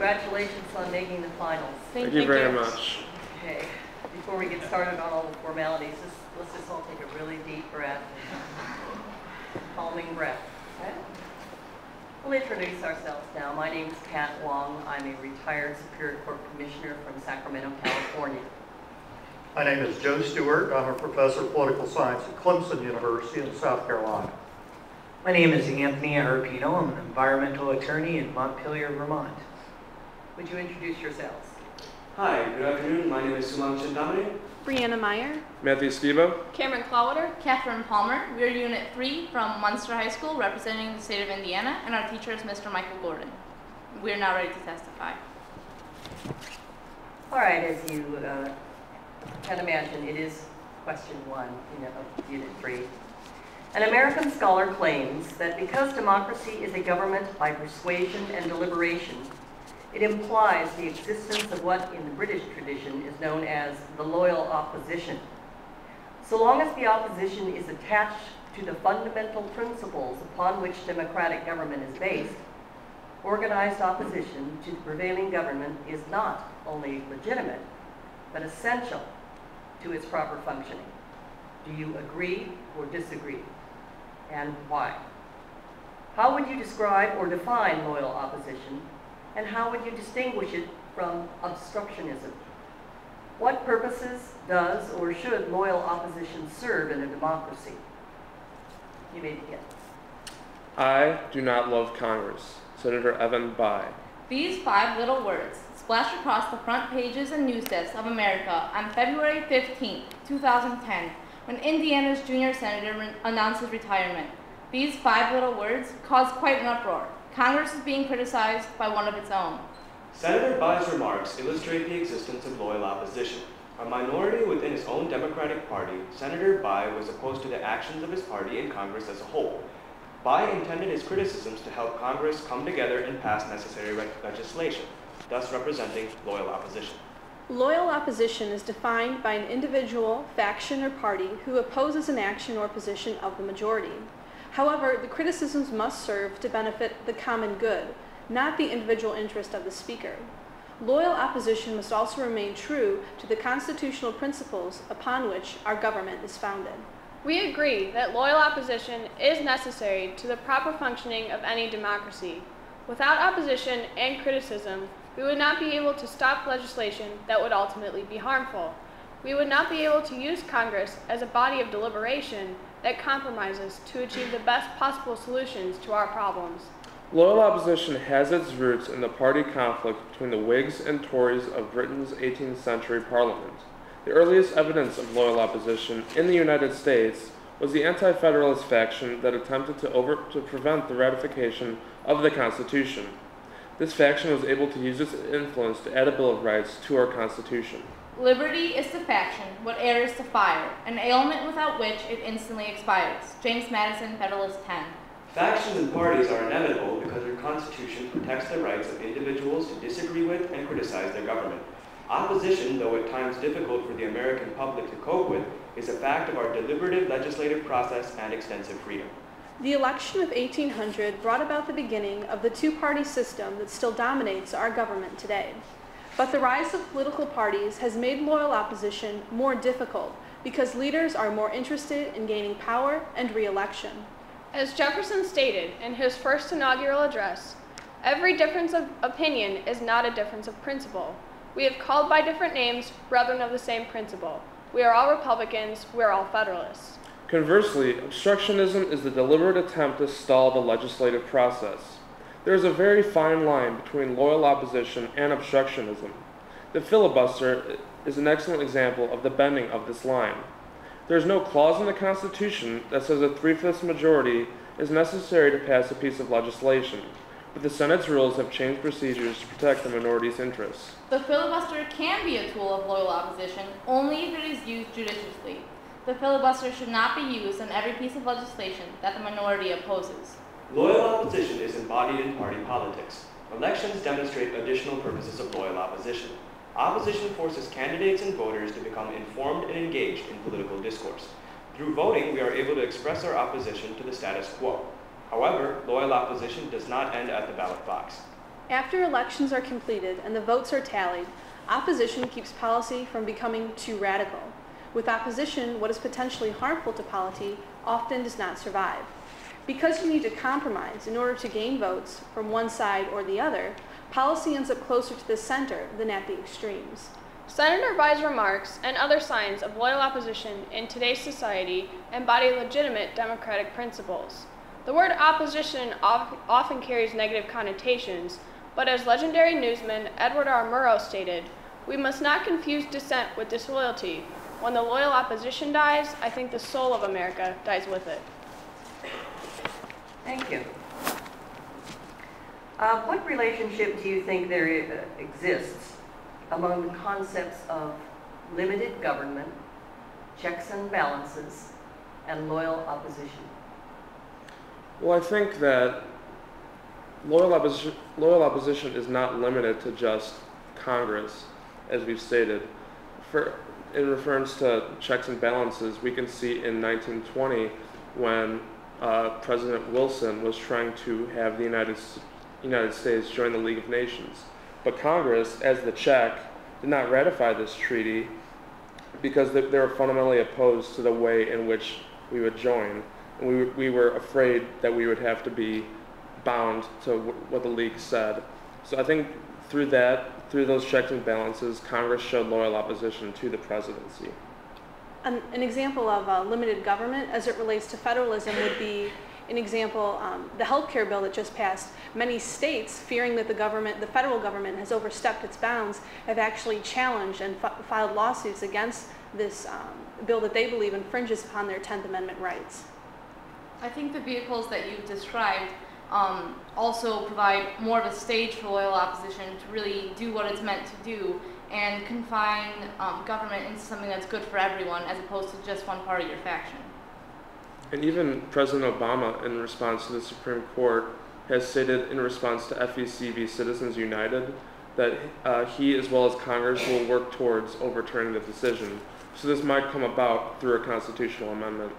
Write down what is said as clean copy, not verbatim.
Congratulations on making the finals. Thank you very much. Okay, before we get started on all the formalities, let's just all take a really deep breath. Calming breath. Okay? We'll introduce ourselves now. My name is Kat Wong. I'm a retired Superior Court Commissioner from Sacramento, California. My name is Joe Stewart. I'm a professor of political science at Clemson University in South Carolina. My name is Anthony Arpino. I'm an environmental attorney in Montpelier, Vermont. Would you introduce yourselves? Hi, good afternoon. My name is Sumang Chintamani. Brianna Meyer. Matthew Skibo. Cameron Clawater. Catherine Palmer. We're Unit 3 from Munster High School, representing the state of Indiana, and our teacher is Mr. Michael Gordon. We're now ready to testify. All right, as you can imagine, it is question 1 of Unit 3. An American scholar claims that because democracy is a government by persuasion and deliberation, it implies the existence of what in the British tradition is known as the loyal opposition. So long as the opposition is attached to the fundamental principles upon which democratic government is based, organized opposition to the prevailing government is not only legitimate, but essential to its proper functioning. Do you agree or disagree? And why? How would you describe or define loyal opposition? And how would you distinguish it from obstructionism? What purposes does or should loyal opposition serve in a democracy? You may begin. I do not love Congress. Senator Evan Bayh. These 5 little words splashed across the front pages and news desks of America on February 15, 2010, when Indiana's junior senator announced his retirement. These 5 little words caused quite an uproar. Congress is being criticized by one of its own. Senator Bayh's remarks illustrate the existence of loyal opposition. A minority within his own Democratic Party, Senator Bayh was opposed to the actions of his party and Congress as a whole. Bayh intended his criticisms to help Congress come together and pass necessary legislation, thus representing loyal opposition. Loyal opposition is defined by an individual, faction, or party who opposes an action or position of the majority. However, the criticisms must serve to benefit the common good, not the individual interest of the speaker. Loyal opposition must also remain true to the constitutional principles upon which our government is founded. We agree that loyal opposition is necessary to the proper functioning of any democracy. Without opposition and criticism, we would not be able to stop legislation that would ultimately be harmful. We would not be able to use Congress as a body of deliberation that compromises to achieve the best possible solutions to our problems. Loyal opposition has its roots in the party conflict between the Whigs and Tories of Britain's 18th century Parliament. The earliest evidence of loyal opposition in the United States was the anti-federalist faction that attempted to prevent the ratification of the Constitution. This faction was able to use its influence to add a Bill of Rights to our Constitution. Liberty is to faction what air is to fire, an ailment without which it instantly expires. James Madison, Federalist 10. Factions and parties are inevitable because our Constitution protects the rights of individuals to disagree with and criticize their government. Opposition, though at times difficult for the American public to cope with, is a fact of our deliberative legislative process and extensive freedom. The election of 1800 brought about the beginning of the two-party system that still dominates our government today. But the rise of political parties has made loyal opposition more difficult because leaders are more interested in gaining power and re-election. As Jefferson stated in his first inaugural address, every difference of opinion is not a difference of principle. We have called by different names, brethren of the same principle. We are all Republicans, we are all Federalists. Conversely, obstructionism is the deliberate attempt to stall the legislative process. There is a very fine line between loyal opposition and obstructionism. The filibuster is an excellent example of the bending of this line. There is no clause in the Constitution that says a 3/5 majority is necessary to pass a piece of legislation, but the Senate's rules have changed procedures to protect the minority's interests. The filibuster can be a tool of loyal opposition only if it is used judiciously. The filibuster should not be used on every piece of legislation that the minority opposes. Loyal opposition is embodied in party politics. Elections demonstrate additional purposes of loyal opposition. Opposition forces candidates and voters to become informed and engaged in political discourse. Through voting, we are able to express our opposition to the status quo. However, loyal opposition does not end at the ballot box. After elections are completed and the votes are tallied, opposition keeps policy from becoming too radical. With opposition, what is potentially harmful to polity often does not survive. Because you need to compromise in order to gain votes from one side or the other, policy ends up closer to the center than at the extremes. Senator Bai's remarks and other signs of loyal opposition in today's society embody legitimate democratic principles. The word opposition often carries negative connotations, but as legendary newsman Edward R. Murrow stated, "We must not confuse dissent with disloyalty. When the loyal opposition dies, I think the soul of America dies with it." Thank you. What relationship do you think there exists among the concepts of limited government, checks and balances, and loyal opposition? Well, I think that loyal opposition is not limited to just Congress, as we've stated. In reference to checks and balances, we can see in 1920 when President Wilson was trying to have the United States join the League of Nations. But Congress, as the check, did not ratify this treaty because they were fundamentally opposed to the way in which we would join. And we were afraid that we would have to be bound to what the League said. So I think through those checks and balances, Congress showed loyal opposition to the presidency. An example of limited government as it relates to federalism would be an example, the health care bill that just passed. Many states, fearing that the federal government has overstepped its bounds, have actually challenged and filed lawsuits against this bill that they believe infringes upon their 10th Amendment rights. I think the vehicles that you've described also provide more of a stage for loyal opposition to really do what it's meant to do and confine government into something that's good for everyone as opposed to just one part of your faction. And even President Obama, in response to the Supreme Court, has stated in response to FEC v. Citizens United that he, as well as Congress, will work towards overturning the decision. So this might come about through a constitutional amendment.